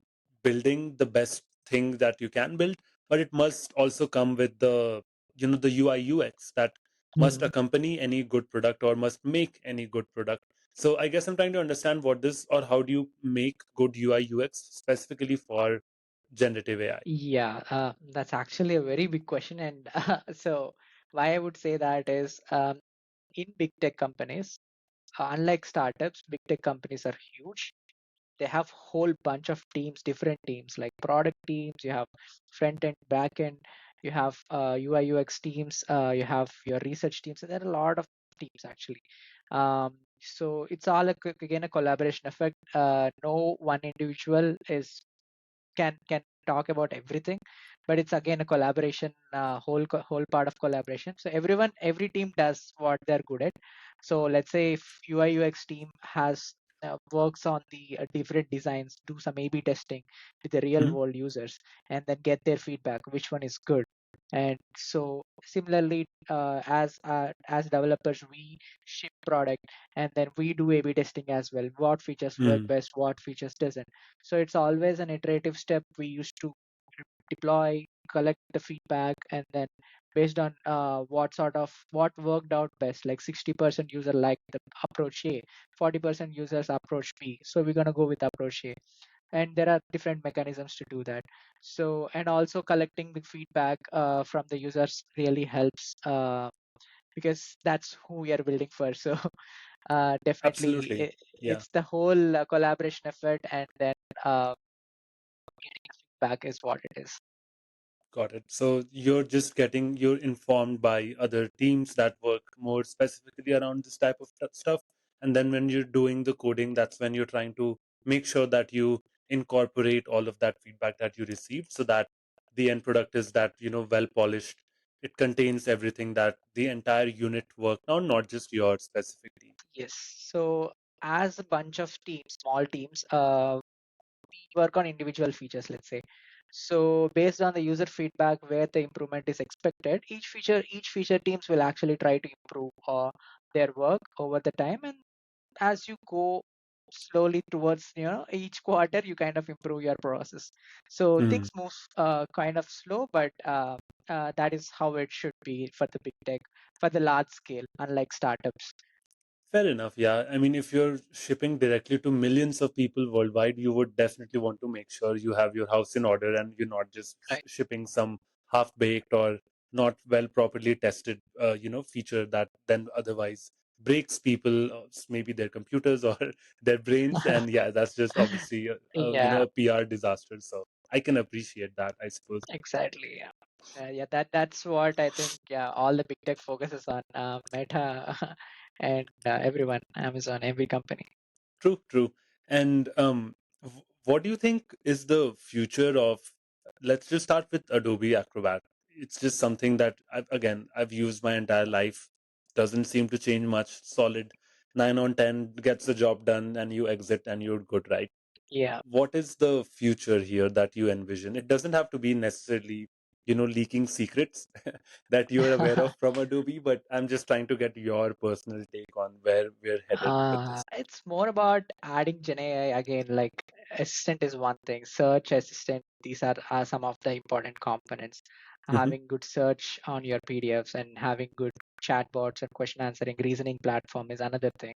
building the best thing that you can build, but it must also come with the UI UX that must Mhm. accompany any good product or must make any good product. So I guess I'm trying to understand what this, or how do you make good UI UX specifically for generative AI? Yeah, that's actually a very big question. And so why I would say that is in big tech companies, unlike startups, big tech companies are huge. They have whole bunch of teams, different teams like product teams, you have front end, back end, you have UI UX teams, you have your research teams, and there are a lot of teams actually. So it's all again a collaboration effect. No one individual is can talk about everything, but it's again a collaboration, whole part of collaboration. So every team does what they're good at. So let's say if UI UX team has works on the different designs, do some A/B testing with the real Mhm. world users, and then get their feedback, which one is good. And so similarly, as developers, we ship product and then we do A/B testing as well. What features work Mm. best, what features doesn't. So it's always an iterative step. We used to deploy, collect the feedback, and then based on what worked out best, like 60% user like the approach A, 40% users approach B. So we're gonna go with approach A, and there are different mechanisms to do that. So and also collecting the feedback from the users really helps, because that's who we are building for. So definitely Absolutely. Yeah. it's the whole collaboration effort, and then uh, getting feedback is what it is. Got it. So you're informed by other teams that work more specifically around this type of stuff. And then when you're doing the coding, that's when you're trying to make sure that you incorporate all of that feedback that you received so that the end product is that, well polished. It contains everything that the entire unit worked on, not just your specific team. Yes. So as a bunch of teams, small teams, we work on individual features, let's say. So based on the user feedback where the improvement is expected, each feature teams will actually try to improve their work over the time. And as you go slowly towards, each quarter, you kind of improve your process. So Hmm. things move kind of slow, but that is how it should be for the big tech, for the large scale, unlike startups. Fair enough. Yeah. I mean, if you're shipping directly to millions of people worldwide, you would definitely want to make sure you have your house in order and you're not just Right. shipping some half baked or not well properly tested, feature that then otherwise breaks people, maybe their computers or their brains. And yeah, that's just obviously, Yeah, a PR disaster. So I can appreciate that, I suppose. exactly. Yeah. Yeah, that's what I think. Yeah, all the big tech focuses on, Meta and everyone, Amazon, every company. True, true. And what do you think is the future of? Let's just start with Adobe Acrobat. It's just something that I've used my entire life. Doesn't seem to change much. Solid 9 on 10 gets the job done, and you exit and you're good, right? Yeah. What is the future here that you envision? It doesn't have to be necessarily, leaking secrets that you're aware of from Adobe, but I'm just trying to get your personal take on where we're headed with this. It's more about adding GenAI again. Like assistant is one thing, search assistant. These are some of the important components. Hmm. Having good search on your PDFs and having good chatbots and question answering reasoning platform is another thing.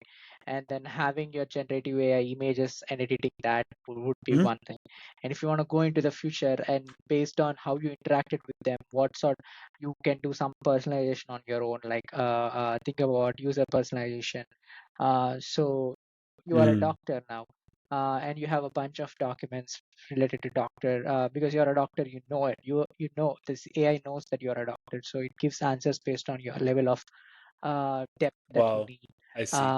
And then having your generative AI images and editing that would be Hmm. one thing. And if you want to go into the future and based on how you interacted with them, what sort you can do some personalization on your own. Like think about user personalization. So you are a Mm. doctor now, and you have a bunch of documents related to doctor. Because you're a doctor, you know it. You know this AI knows that you're a doctor, so it gives answers based on your level of depth that you Wow, need. I see.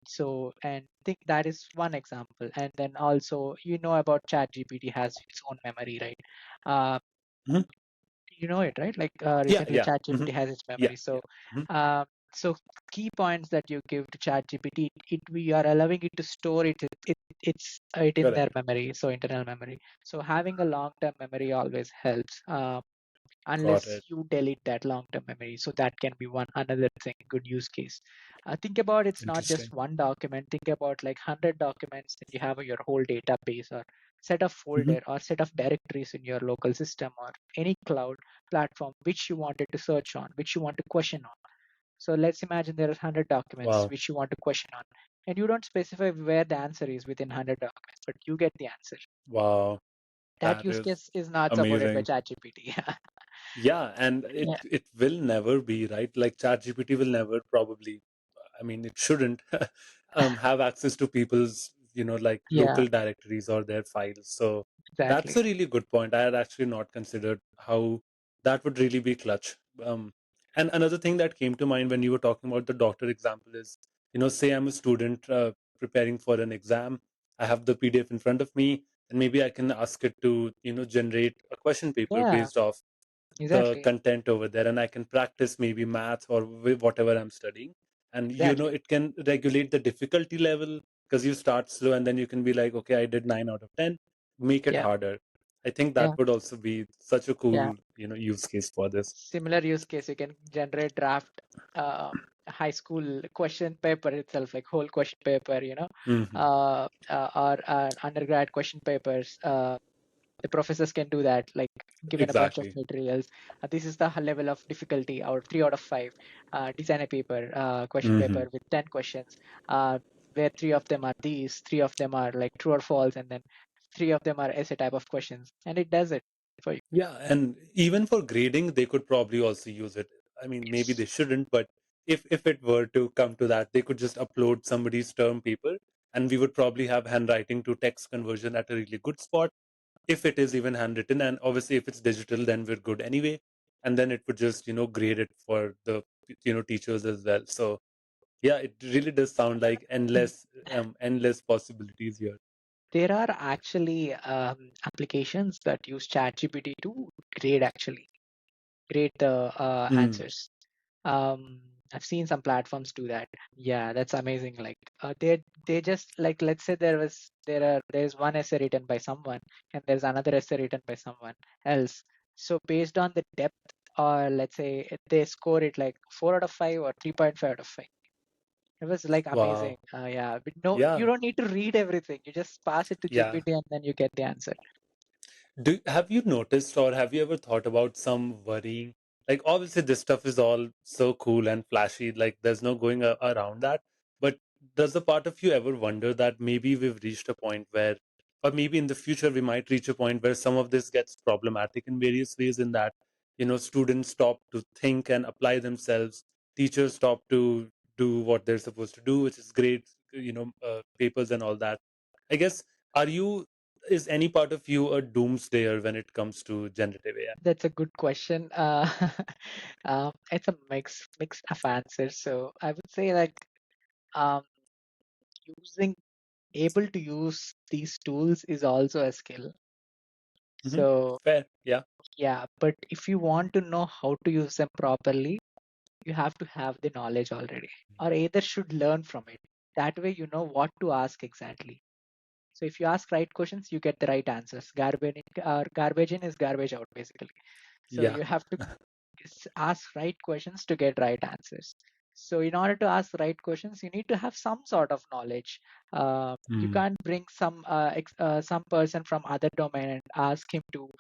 So and think that is one example. And then also about ChatGPT has its own memory, right? Uh, Mhm. you know it, right? Like Yeah, recently yeah. ChatGPT Mhm. has its Yeah, memory. yeah. So Mhm. uh, so key points that you give to ChatGPT, it we are allowing it to store it in their Correct. memory, so internal memory. So having a long-term memory always helps. Got Unless it. you delete that long-term memory. So that can be one another thing, good use case. Think about it's not just Interesting. one document. Think about like 100 documents and you have your whole database or set of Mhm. folder or set of directories in your local system or any cloud platform which you wanted to search on, which you want to question on. So let's imagine there are 100 documents Wow. which you want to question on, and you don't specify where the answer is within 100 documents, but you get the answer. Wow. That That use is case is not supported by amazing. ChatGPT. Yeah, and Yeah. it will never be, right? Like ChatGPT will never probably, I mean, it shouldn't have access to people's, like Yeah, local directories or their files. So that's exactly. a really good point. I had actually not considered how that would really be clutch. And another thing that came to mind when you were talking about the doctor example is, say I'm a student preparing for an exam. I have the PDF in front of me. and maybe I can ask it to, generate a question paper Yeah, based off the exactly, content over there, and I can practice maybe math or whatever I'm studying. And exactly. it can regulate the difficulty level, because you start slow and then you can be like, okay, I did 9 out of 10, make it Yeah, harder. I think that yeah, would also be such a yeah. cool, use case for this. Similar use case, you can generate draft high school question paper itself, like whole question paper, Hmm. or undergrad question papers. The professors can do that, like given a bunch of Exactly. materials. This is the level of difficulty, or 3 out of 5. Design a paper, question Hmm. paper with 10 questions, where 3 of them are these, 3 of them are like true or false, and then 3 of them are essay type of questions, and it does it for you. Yeah, and even for grading, they could probably also use it. I mean, maybe Yes. they shouldn't, but if it were to come to that, they could just upload somebody's term paper, and we would probably have handwriting to text conversion at a really good spot, if it is even handwritten. And obviously, if it's digital, then we're good anyway. And then it would just, grade it for the, teachers as well. So yeah, it really does sound like endless possibilities here. There are actually applications that use ChatGPT to grade actually grade the Mm. answers. I've seen some platforms do that. Yeah, that's amazing. Like they just, like, let's say there's one essay written by someone and there's another essay written by someone else. So based on the depth, or let's say they score it like 4 out of 5 or 3.5 out of 5. It was like amazing. Wow. Yeah, but no, you Yeah. don't need to read everything. You just pass it to Yeah. GPT and then you get the answer. Have you noticed, or have you ever thought about some worrying? Like, obviously, this stuff is all so cool and flashy, like, there's no going around that. But does a part of you ever wonder that maybe we've reached a point where, or maybe in the future, we might reach a point where some of this gets problematic in various ways, in that, students stop to think and apply themselves, teachers stop to do what they're supposed to do, which is great, papers and all that. I guess, are you is any part of you a doomsdayer when it comes to generative AI? That's a good question. It's a mix of answers. So I would say, like, um, using able to use these tools is also a skill. Hmm. So Fair, yeah. yeah, but if you want to know how to use them properly, you have to have the knowledge already, or either should learn from it. That way, you know what to ask exactly. So if you ask right questions, you get the right answers. Garbage in is garbage out, basically. So Yeah. you have to ask right questions to get right answers. So in order to ask right questions, you need to have some sort of knowledge. You Mm. can't bring some person from other domain and ask him to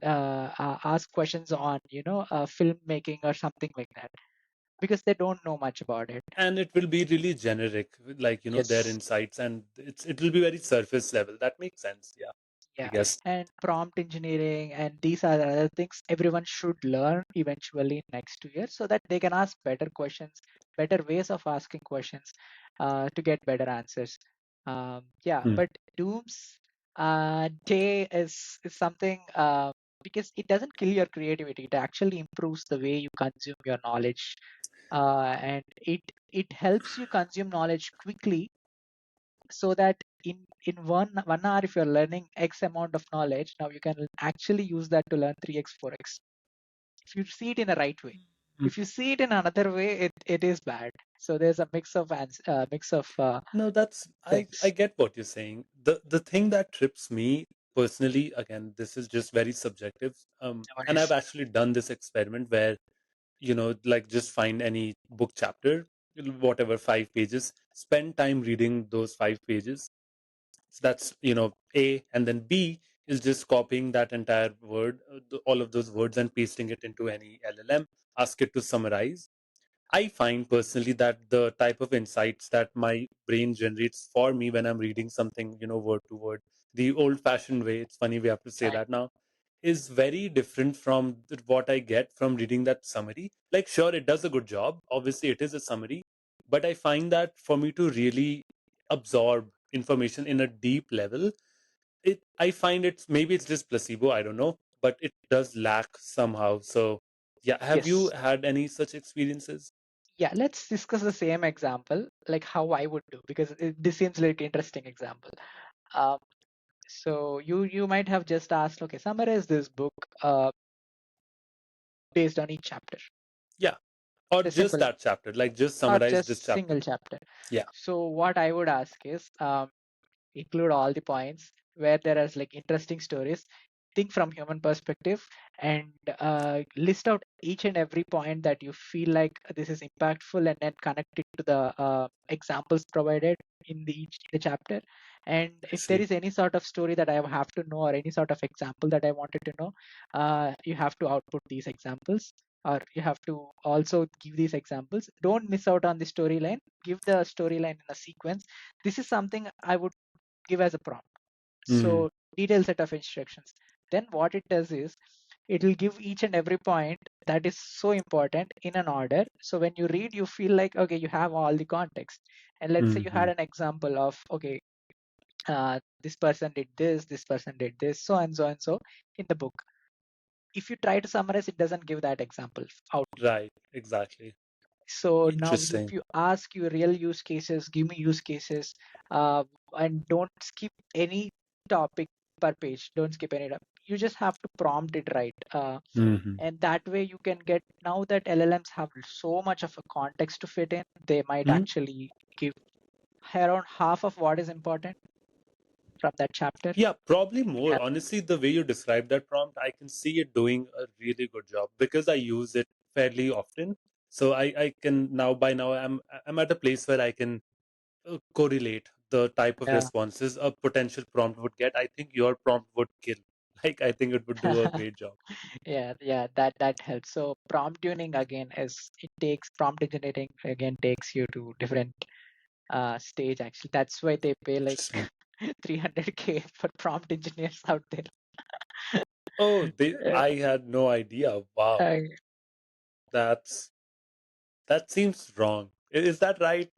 ask questions on filmmaking or something like that, because they don't know much about it. And it will be really generic, like, their Yes. insights, and it will be very surface level. That makes sense. Yeah, I Yeah, guess. and prompt engineering, and these are the other things everyone should learn eventually next 2 years, so that they can ask better questions, better ways of asking questions, to get better answers. Yeah, Mm. but Doom's day is something, because it doesn't kill your creativity. It actually improves the way you consume your knowledge, and it helps you consume knowledge quickly, so that in 1 hour, if you're learning x amount of knowledge, now you can actually use that to learn 3x 4x, if you see it in the right way. Mm. If you see it in another way, it is bad. So there's a mix of No, that's I things. get what you're saying. The thing that trips me personally, again, this is just very subjective. No And I've worries. actually done this experiment where, like, just find any book chapter, whatever, 5 pages, spend time reading those 5 pages. So that's, A, and then B is just copying that entire word, all of those words, and pasting it into any LLM, ask it to summarize. I find personally that the type of insights that my brain generates for me when I'm reading something, word to word, the old fashioned way, it's funny we have to say Right. that now, is very different from what I get from reading that summary. Like, sure, it does a good job. Obviously, it is a summary. But I find that for me to really absorb information in a deep level, I find it's just placebo, I don't know, but it does lack somehow. So yeah, have you Yes. had any such experiences? Yeah, let's discuss the same example, like how I would do, because this seems like interesting example. um, So you might have just asked, okay, summarize this book based on each chapter. Yeah. Or The just simple, that chapter, like just or summarize this just chapter. single chapter. Yeah. So what I would ask is, include all the points where there is like interesting stories, think from human perspective, and list out each and every point that you feel like this is impactful, and then connect it to the examples provided in the chapter. And I if there see. is any sort of story that I have to know, or any sort of example that I wanted to know, you have to output these examples, or you have to also give these examples. Don't miss out on the storyline. Give the storyline in a sequence. This is something I would give as a prompt. Mm. So detailed set of instructions. Then what it does is it will give each and every point that is so important in an order. So when you read, you feel like, okay, you have all the context. And let's say you had Hmm. an example of, okay, this person did this person did this, so and so and so in the book. If you try to summarize, it doesn't give that example out. Right. Exactly. So now if Interesting. you ask you real use cases, give me use cases, uh, and don't skip any topic per page. Don't skip any topic. You just have to prompt it right. Hmm. And that way you can get, now that LLMs have so much of a context to fit in, they might Hmm. actually give around half of what is important from that chapter. Yeah, probably more. Yeah. Honestly, the way you describe that prompt, I can see it doing a really good job because I use it fairly often. So I can now, by now, I'm at a place where I can correlate the type of Yeah. responses a potential prompt would get. I think your prompt would kill. Like, I think it would do a great job. Yeah, that helps. So prompt tuning again is, it takes, prompt engineering again takes you to different stage actually. That's why they pay like Interesting. 300K for prompt engineers out there. Oh, Uh, I had no idea. Wow, I that's that seems wrong. Is that right?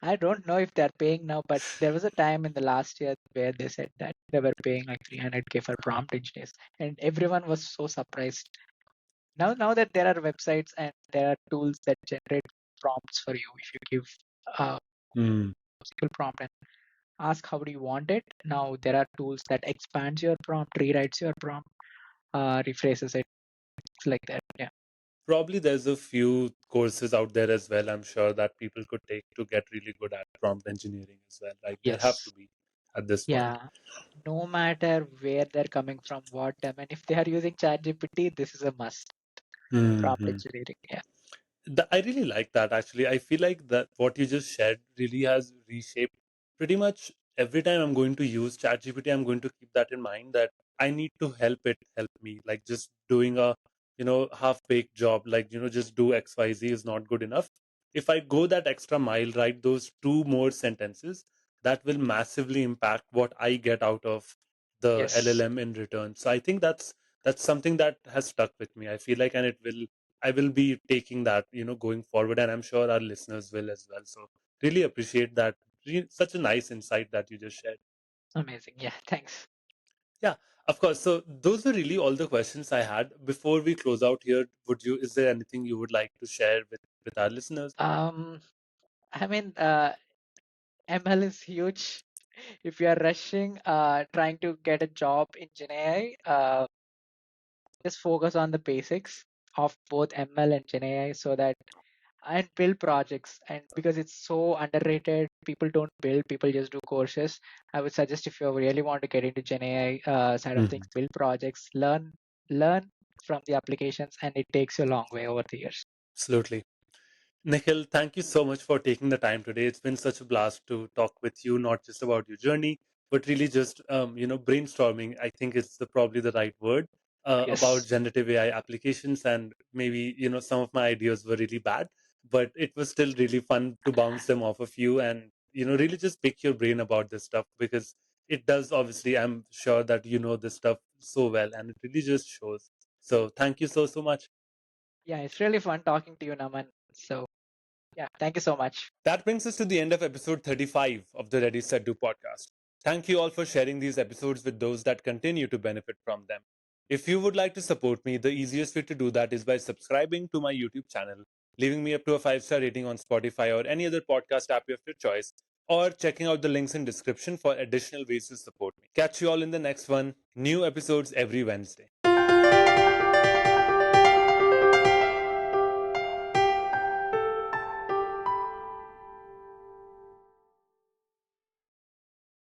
I don't know if they're paying now, but there was a time in the last year where they said that they were paying like 300K for prompt engineers, and everyone was so surprised. Now that there are websites and there are tools that generate prompts for you, if you give a Hmm. single prompt and ask how do you want it, now there are tools that expands your prompt, rewrites your prompt, rephrases it, like that. Yeah. Probably there's a few courses out there as well, I'm sure, that people could take to get really good at prompt engineering as well, right? There have to Yes. be at this point. Yeah. No matter where they're coming from, what time, and if they are using ChatGPT, this is a must. Prompt Hmm. engineering. Yeah. I really like that actually. I feel like that what you just shared really has reshaped pretty much every time I'm going to use ChatGPT, I'm going to keep that in mind that I need to help it help me. Like just doing a, half-baked job, like, just do XYZ is not good enough. If I go that extra mile, write those two more sentences, that will massively impact what I get out of the Yes. LLM in return. So I think that's something that has stuck with me. I feel like, and I will be taking that, going forward, and I'm sure our listeners will as well. So really appreciate that. Such a nice insight that you just shared. Amazing. Yeah. Thanks. Yeah, of course. So those were really all the questions I had. Before we close out here, is there anything you would like to share with our listeners? Um, I mean, ML is huge. If you are rushing, trying to get a job in GenAI, just focus on the basics of both ML and GenAI, so that, and build projects. And because it's so underrated, people don't build, people just do courses. I would suggest, if you really want to get into GenAI side of things, Mhm. build projects, learn from the applications, and it takes you a long way over the years. Absolutely. Nikhil, thank you so much for taking the time today. It's been such a blast to talk with you, not just about your journey, but really just brainstorming. I think it's probably the right word about Yes. generative AI applications, and maybe some of my ideas were really bad, but it was still really fun to bounce them off of you and really just pick your brain about this stuff because it does. Obviously, I'm sure that you know this stuff so well, and it really just shows. So thank you so much. Yeah, it's really fun talking to you, Naman. So yeah, thank you so much. That brings us to the end of episode 35 of the Ready Set Do podcast. Thank you all for sharing these episodes with those that continue to benefit from them. If you would like to support me, the easiest way to do that is by subscribing to my YouTube channel, leaving me up to a 5-star rating on Spotify or any other podcast app of your choice, or checking out the links in description for additional ways to support me. Catch you all in the next one. New episodes every Wednesday.